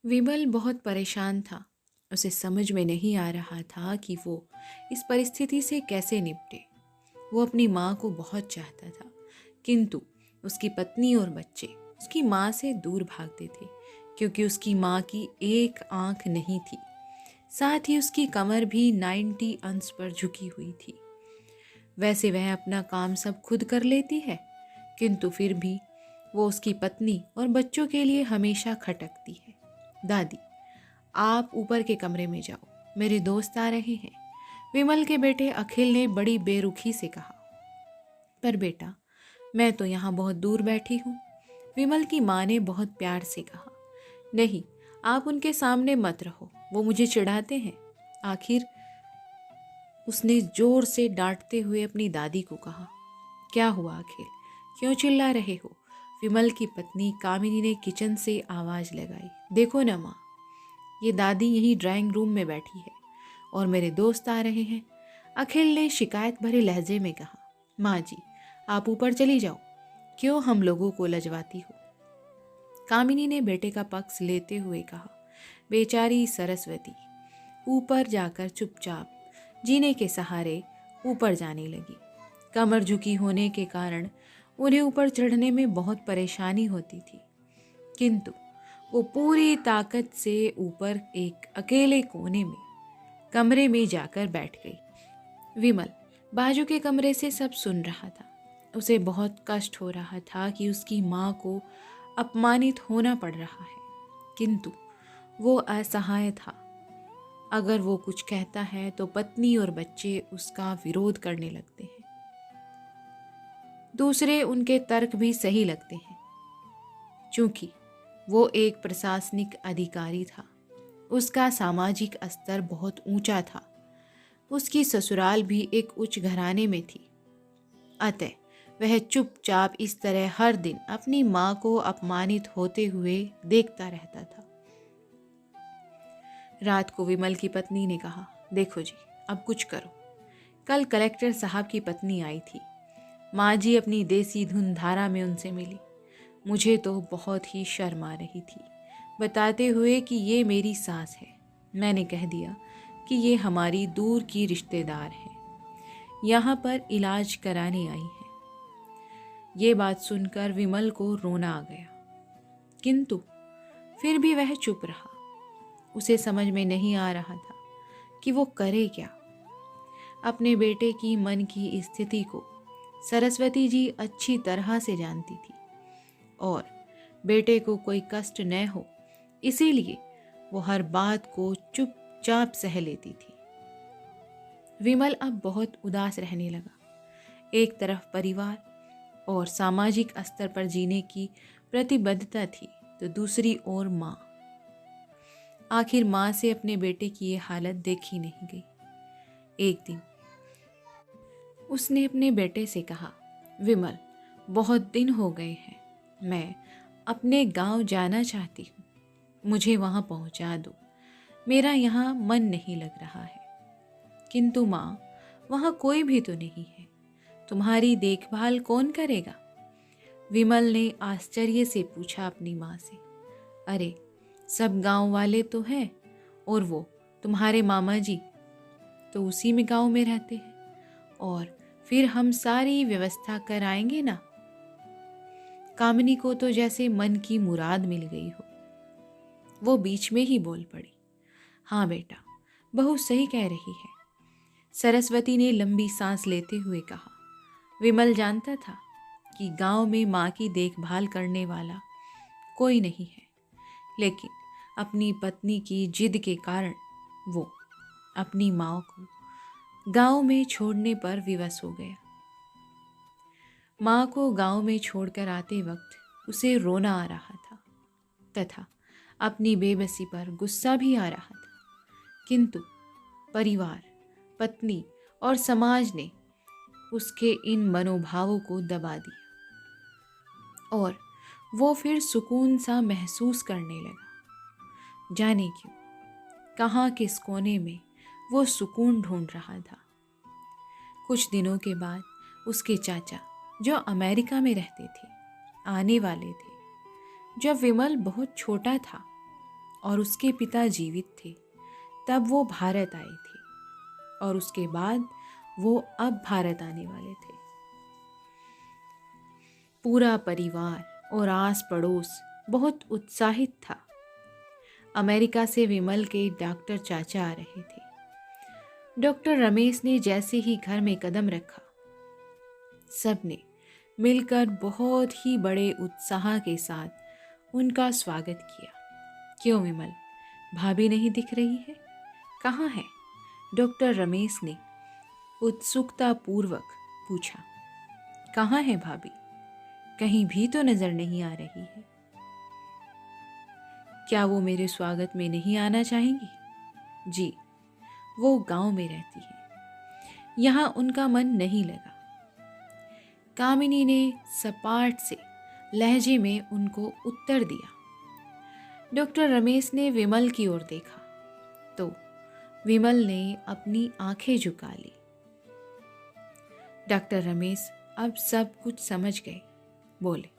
विमल बहुत परेशान था। उसे समझ में नहीं आ रहा था कि वो इस परिस्थिति से कैसे निपटे। वो अपनी माँ को बहुत चाहता था, किंतु उसकी पत्नी और बच्चे उसकी माँ से दूर भागते थे, क्योंकि उसकी माँ की एक आंख नहीं थी। साथ ही उसकी कमर भी 90 अंश पर झुकी हुई थी। वैसे वह अपना काम सब खुद कर लेती है, किंतु फिर भी वो उसकी पत्नी और बच्चों के लिए हमेशा खटकती है। दादी, आप ऊपर के कमरे में जाओ, मेरे दोस्त आ रहे हैं, विमल के बेटे अखिल ने बड़ी बेरुखी से कहा। पर बेटा, मैं तो यहाँ बहुत दूर बैठी हूँ, विमल की माँ ने बहुत प्यार से कहा। नहीं, आप उनके सामने मत रहो, वो मुझे चिढ़ाते हैं। आखिर उसने जोर से डांटते हुए अपनी दादी को कहा। क्या हुआ अखिल, क्यों चिल्ला रहे हो? विमल की पत्नी कामिनी ने किचन से आवाज लगाई। देखो ना माँ, ये दादी यहीं ड्राइंग रूम में बैठी है और मेरे दोस्त आ रहे हैं। अखिल ने शिकायत भरे लहजे में कहा। माँ जी, आप ऊपर चली जाओ, क्यों हम लोगों को लजवाती हो? कामिनी ने बेटे का पक्ष लेते हुए कहा। बेचारी सरस्वती ऊपर जाकर चुपचाप जीने के सहारे ऊपर जाने लगी। कमर झुकी होने के कारण उन्हें ऊपर चढ़ने में बहुत परेशानी होती थी, किंतु वो पूरी ताकत से ऊपर एक अकेले कोने में कमरे में जाकर बैठ गई। विमल बाजू के कमरे से सब सुन रहा था। उसे बहुत कष्ट हो रहा था कि उसकी माँ को अपमानित होना पड़ रहा है, किंतु वो असहाय था। अगर वो कुछ कहता है तो पत्नी और बच्चे उसका विरोध करने लगते हैं। दूसरे उनके तर्क भी सही लगते हैं, क्योंकि वो एक प्रशासनिक अधिकारी था। उसका सामाजिक स्तर बहुत ऊंचा था। उसकी ससुराल भी एक उच्च घराने में थी। अतः वह चुपचाप इस तरह हर दिन अपनी माँ को अपमानित होते हुए देखता रहता था। रात को विमल की पत्नी ने कहा, देखो जी, अब कुछ करो। कल कलेक्टर साहब की पत्नी आई थी। माँ जी अपनी देसी धुन धारा में उनसे मिली। मुझे तो बहुत ही शर्म आ रही थी, बताते हुए कि ये मेरी सास है। मैंने कह दिया कि ये हमारी दूर की रिश्तेदार है, यहाँ पर इलाज कराने आई है। ये बात सुनकर विमल को रोना आ गया, किंतु फिर भी वह चुप रहा। उसे समझ में नहीं आ रहा था कि वो करे क्या। अपने बेटे की मन की स्थिति को सरस्वती जी अच्छी तरह से जानती थी और बेटे को कोई कष्ट न हो, इसीलिए वो हर बात को चुपचाप सह लेती थी। विमल अब बहुत उदास रहने लगा। एक तरफ परिवार और सामाजिक स्तर पर जीने की प्रतिबद्धता थी, तो दूसरी ओर माँ। आखिर माँ से अपने बेटे की ये हालत देखी नहीं गई। एक दिन उसने अपने बेटे से कहा, विमल, बहुत दिन हो गए हैं, मैं अपने गांव जाना चाहती हूँ, मुझे वहाँ पहुँचा दो। मेरा यहाँ मन नहीं लग रहा है। किंतु माँ, वहाँ कोई भी तो नहीं है, तुम्हारी देखभाल कौन करेगा? विमल ने आश्चर्य से पूछा अपनी माँ से। अरे, सब गांव वाले तो हैं, और वो तुम्हारे मामा जी तो उसी में गांव में रहते हैं, और फिर हम सारी व्यवस्था कराएंगे ना। कामिनी को तो जैसे मन की मुराद मिल गई हो। वो बीच में ही बोल पड़ी। हाँ बेटा, बहू सही कह रही है। सरस्वती ने लंबी सांस लेते हुए कहा। विमल जानता था कि गांव में माँ की देखभाल करने वाला कोई नहीं है, लेकिन अपनी पत्नी की जिद के कारण वो अपनी माँ को गांव में छोड़ने पर विवश हो गया। माँ को गांव में छोड़कर आते वक्त उसे रोना आ रहा था तथा अपनी बेबसी पर गुस्सा भी आ रहा था, किंतु परिवार, पत्नी और समाज ने उसके इन मनोभावों को दबा दिया और वो फिर सुकून सा महसूस करने लगा। जाने क्यों, कहाँ किस कोने में वो सुकून ढूंढ रहा था। कुछ दिनों के बाद उसके चाचा, जो अमेरिका में रहते थे, आने वाले थे। जब विमल बहुत छोटा था, और उसके पिता जीवित थे तब वो भारत आए थे, और उसके बाद वो अब भारत आने वाले थे। पूरा परिवार और आस पड़ोस बहुत उत्साहित था। अमेरिका से विमल के डॉक्टर चाचा आ रहे थे। डॉक्टर रमेश ने जैसे ही घर में कदम रखा, सबने मिलकर बहुत ही बड़े उत्साह के साथ उनका स्वागत किया। क्यों विमल, भाभी नहीं दिख रही है? कहाँ है? डॉक्टर रमेश ने उत्सुकता पूर्वक पूछा। कहाँ है भाभी? कहीं भी तो नजर नहीं आ रही है। क्या वो मेरे स्वागत में नहीं आना चाहेंगी? जी, वो गांव में रहती है, यहाँ उनका मन नहीं लगा। कामिनी ने सपाट से लहजे में उनको उत्तर दिया। डॉक्टर रमेश ने विमल की ओर देखा तो विमल ने अपनी आंखें झुका ली। डॉक्टर रमेश अब सब कुछ समझ गए। बोले,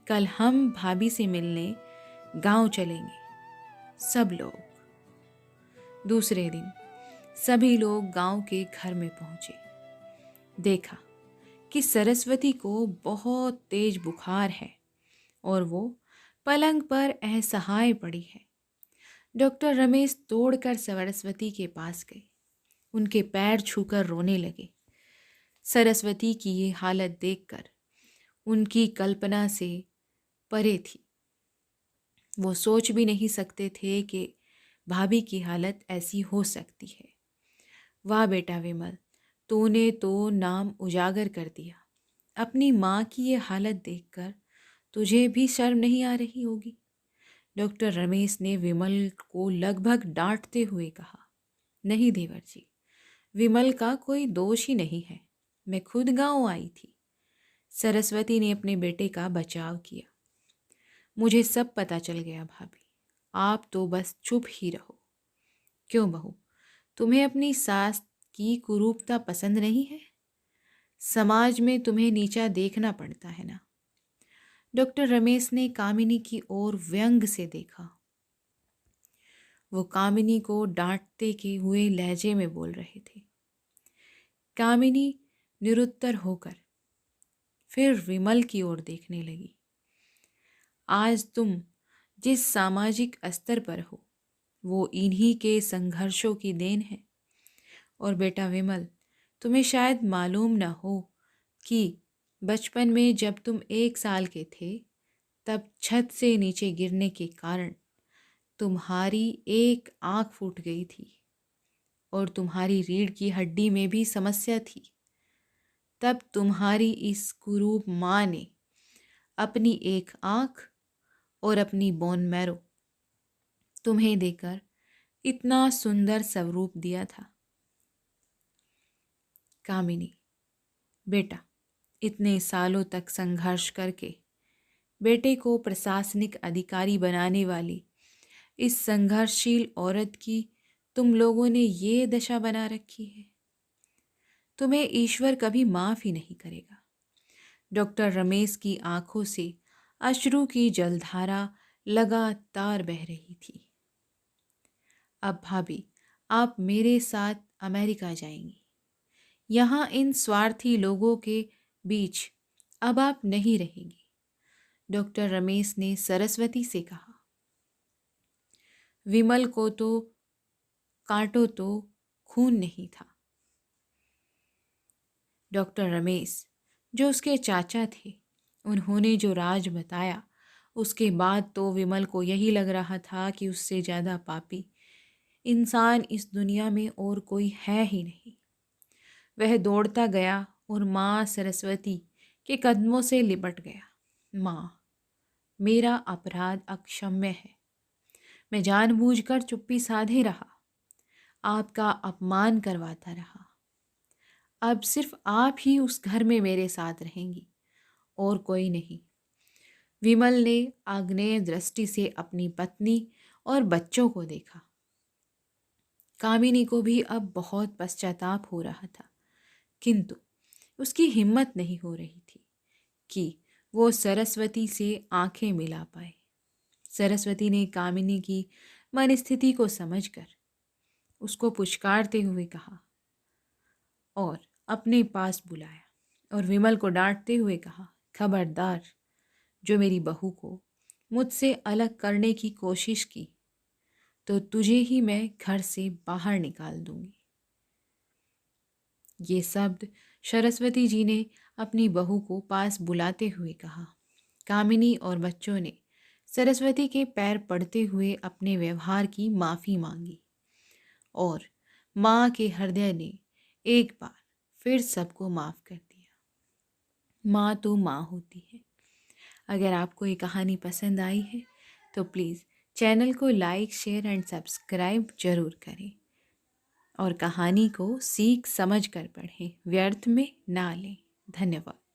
कल हम भाभी से मिलने गांव चलेंगे सब लोग। दूसरे दिन सभी लोग गांव के घर में पहुंचे। देखा कि सरस्वती को बहुत तेज बुखार है और वो पलंग पर असहाय पड़ी है। डॉक्टर रमेश दौड़कर सरस्वती के पास गए, उनके पैर छूकर रोने लगे। सरस्वती की ये हालत देखकर उनकी कल्पना से परे थी। वो सोच भी नहीं सकते थे कि भाभी की हालत ऐसी हो सकती है। वाह बेटा विमल, तूने तो नाम उजागर कर दिया। अपनी माँ की ये हालत देखकर तुझे भी शर्म नहीं आ रही होगी। डॉक्टर रमेश ने विमल को लगभग डांटते हुए कहा। नहीं देवर जी, विमल का कोई दोष ही नहीं है, मैं खुद गांव आई थी। सरस्वती ने अपने बेटे का बचाव किया। मुझे सब पता चल गया भाभी, आप तो बस चुप ही रहो। क्यों बहू, तुम्हें अपनी सास की कुरूपता पसंद नहीं है? समाज में तुम्हें नीचा देखना पड़ता है ना? डॉक्टर रमेश ने कामिनी की ओर व्यंग से देखा। वो कामिनी को डांटते के हुए लहजे में बोल रहे थे। कामिनी निरुत्तर होकर फिर विमल की ओर देखने लगी। आज तुम जिस सामाजिक स्तर पर हो वो इन्हीं के संघर्षों की देन है। और बेटा विमल, तुम्हें शायद मालूम न हो कि बचपन में जब तुम 1 साल के थे तब छत से नीचे गिरने के कारण तुम्हारी एक आंख फूट गई थी और तुम्हारी रीढ़ की हड्डी में भी समस्या थी। तब तुम्हारी इस कुरूप माँ ने अपनी एक आंख और अपनी बोन मैरो तुम्हें देकर इतना सुंदर स्वरूप दिया था। कामिनी, बेटा, इतने सालों तक संघर्ष करके बेटे को प्रशासनिक अधिकारी बनाने वाली इस संघर्षशील औरत की तुम लोगों ने ये दशा बना रखी है। तुम्हें ईश्वर कभी माफ ही नहीं करेगा। डॉक्टर रमेश की आंखों से अश्रु की जलधारा लगातार बह रही थी। अब भाभी, आप मेरे साथ अमेरिका जाएंगी। यहाँ इन स्वार्थी लोगों के बीच अब आप नहीं रहेंगी। डॉक्टर रमेश ने सरस्वती से कहा। विमल को तो कांटो तो खून नहीं था। डॉक्टर रमेश जो उसके चाचा थे, उन्होंने जो राज बताया उसके बाद तो विमल को यही लग रहा था कि उससे ज़्यादा पापी इंसान इस दुनिया में और कोई है ही नहीं। वह दौड़ता गया और माँ सरस्वती के कदमों से लिपट गया। माँ, मेरा अपराध अक्षम्य है। मैं जानबूझकर चुप्पी साधे रहा, आपका अपमान करवाता रहा। अब सिर्फ आप ही उस घर में मेरे साथ रहेंगी और कोई नहीं। विमल ने आग्नेय दृष्टि से अपनी पत्नी और बच्चों को देखा। कामिनी को भी अब बहुत पश्चाताप हो रहा था, किंतु उसकी हिम्मत नहीं हो रही थी कि वो सरस्वती से आंखें मिला पाए। सरस्वती ने कामिनी की मन स्थिति को समझकर उसको पुचकारते हुए कहा और अपने पास बुलाया और विमल को डांटते हुए कहा, खबरदार, जो मेरी बहू को मुझसे अलग करने की कोशिश की तो तुझे ही मैं घर से बाहर निकाल दूंगी। ये शब्द सरस्वती जी ने अपनी बहू को पास बुलाते हुए कहा। कामिनी और बच्चों ने सरस्वती के पैर पड़ते हुए अपने व्यवहार की माफ़ी मांगी और माँ के हृदय ने एक बार फिर सबको माफ़ कर दिया। माँ तो माँ होती है। अगर आपको ये कहानी पसंद आई है तो प्लीज़ चैनल को लाइक, शेयर एंड सब्सक्राइब जरूर करें और कहानी को सीख समझ कर पढ़ें, व्यर्थ में ना लें। धन्यवाद।